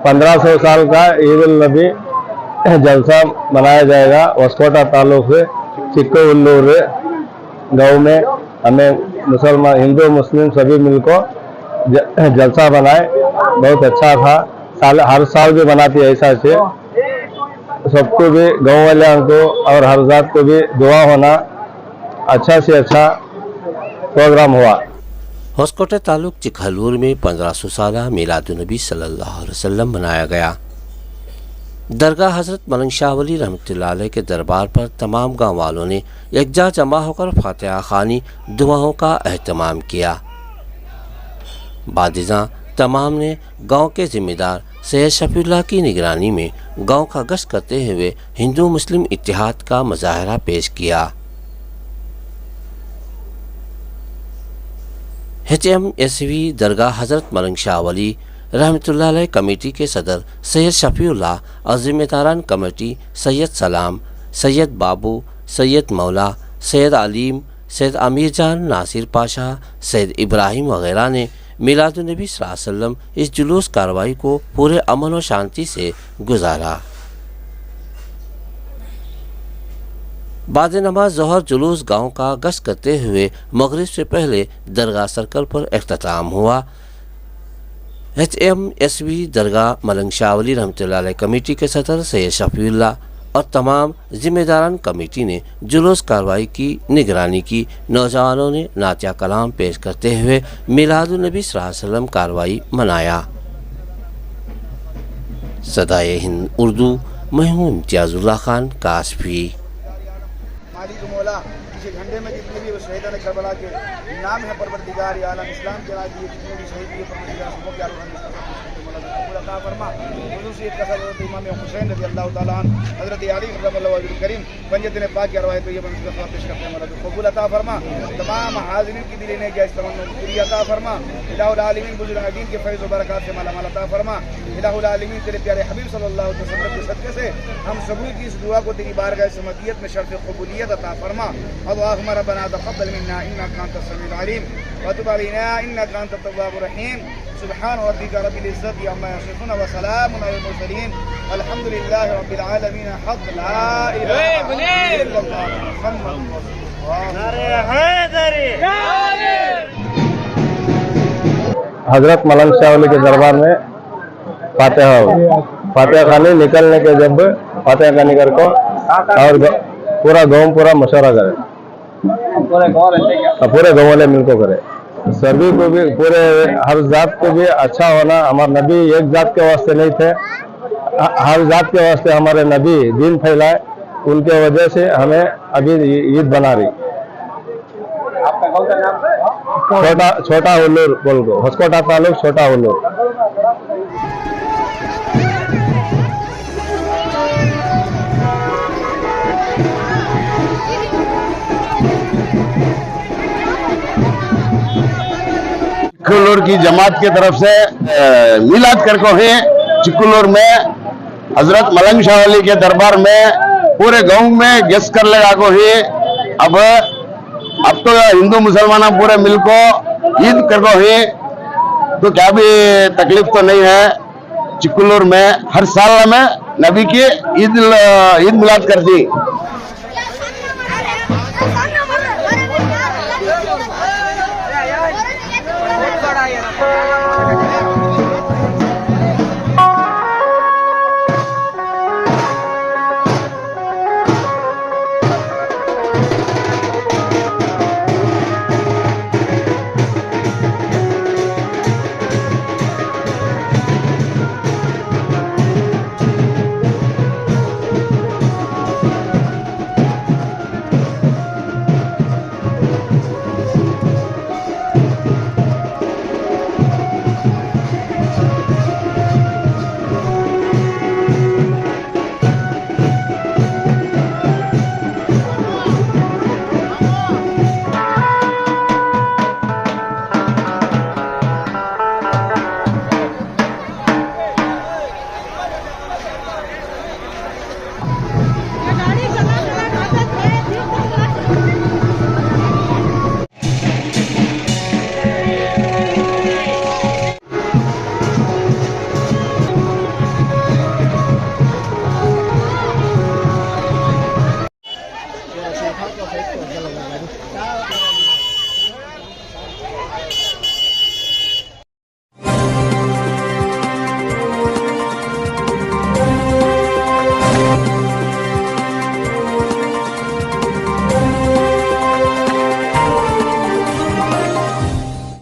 1500 साल का ईद उल नबी जलसा मनाया जाएगा। वस्कोटा ताल्लुक से चिक्कोउल्लूर गांव में हमें मुसलमान हिंदू मुस्लिम सभी मिलकर जलसा बनाए। बहुत अच्छा था। हर साल भी बनाती है ऐसा से। सबको भी गांव वाले को और हर जात को भी दुआ होना, अच्छा से अच्छा प्रोग्राम हुआ। होस्कोटे तालुक चिखलूर में 1500 साला मिलादुन्नबी सल्लल्लाहु अलैहि वसल्लम मनाया गया। दरगाह हज़रत मलंग शाह वली रहमतुल्लाह अलैह के दरबार पर तमाम गाँव वालों ने यकजा जमा होकर फातिहा खानी दुआओं का एहतमाम किया। बादिज़ां तमाम ने गांव के ज़िम्मेदार सैयद शफीउल्लाह की निगरानी में गांव का गश्त करते हुए हिंदू मुस्लिम इत्तेहाद का मुजाहरा पेश किया। HMSV दरगाह हज़रत मलंग शाह वली रहमतुल्लाह अलैह कमेटी के सदर सैयद शफीउल्लाह और ज़िम्मेदारान कमेटी सैयद सलाम, सैयद बाबू, सैयद मौला, सैयद आलिम, सैयद अमीर जान, नासिर पाशा, सैयद इब्राहिम वगैरह ने मिलादुन्नबी सल्लल्लाहु अलैहि वसल्लम इस जुलूस कार्रवाई को पूरे अमन और शांति से गुजारा। बाद नमाज ज़ोहर जुलूस गांव का गश्त करते हुए मगरिब से पहले दरगाह सर्कल पर इख्तिताम हुआ। HMSV दरगाह मलंग शाह वली रहमतुल्लाह अलैह कमेटी के सदर सैयद शफीउल्लाह और तमाम ज़िम्मेदारान कमेटी ने जुलूस कार्रवाई की निगरानी की। नौजवानों ने नातिया कलाम पेश करते हुए मिलादुन्नबी सल्लल्लाहु अलैहि वसल्लम कार्रवाई मनाया। सदाए हिंद उर्दू, मैं हूं इम्तियाजुल्लाह खान कासफी। मालिक मौला इस झंडे में जितने भी शहीदों ने करबला के नाम है परवरदिगार आलम इस्लाम के राज दिए जितने भी शहीद हुए परवरदिगार सबको क्या अता फरमा। खुसूसी कसरत इमाम हुसैन रज़ी अल्लाह तआला अन्हु, हज़रत अली रज़ियल्लाहु अन्हु करीम पंजतने पाक की रवायत ये बंद का पेश करते हैं। मौला कबूल अता फरमा। तमाम हाज़िरीन की दिल ने जायज़ तमन्ना पूरी अता फरमा। इलाहुल आलमीन बुजुर्ग दीन के फैज़ व बरकत से माला माल अता फरमा। इलाहुल आलमीन तेरे प्यारे हबीब सल्लल्लाहु अलैहि वसल्लम के सदक़े से हम सभी की इस दुआ को तेरी बारगाह समदियत में शर्फ़ क़बूलियत अता फरमा। अल्लाहुम्मा रब्बना तक़ब्बल मिन्ना इन्नका अंतस समीउल अलीम व तुब अलैना इन्नका अंतत तव्वाबुर रहीम। सुब्हान रब्बिका रब्बिल इज़्ज़ति अम्मा यसिफून व सलामुन अलल मुरसलीन वल्हम्दुलिल्लाहि रब्बिल आलमीन। हक़ ला इलाहा इल्लल्लाह मुहम्मद हजरत मलंग शाह वली के दरबार में फातिहा खानी निकलने के जब फातिहा खानी कर को और पूरा गाँव पूरा मशवरा करे, पूरे गाँव वाले मिलकर करे। सभी को भी पूरे हर जात को भी अच्छा होना। हमारे नबी एक जात के वास्ते नहीं थे, हर जात के वास्ते हमारे नबी दीन फैलाए। उनके वजह से हमें अभी ईद बना रही। आपका गाँव का नाम छोटा उल्लूर बोल को, होस्कोटा तालुक छोटा उल्लूर। चिक्कोउल्लूर की जमात की तरफ से मिलाद करको है। चिक्कोउल्लूर में हजरत मलंग शाह वली के दरबार में पूरे गांव में गेस कर लगा को है। अब तो हिंदू मुसलमान पूरे मिलको ईद करको है, तो क्या भी तकलीफ तो नहीं है। चिक्कोउल्लूर में हर साल में नबी की ईद मिलाद करती। क्या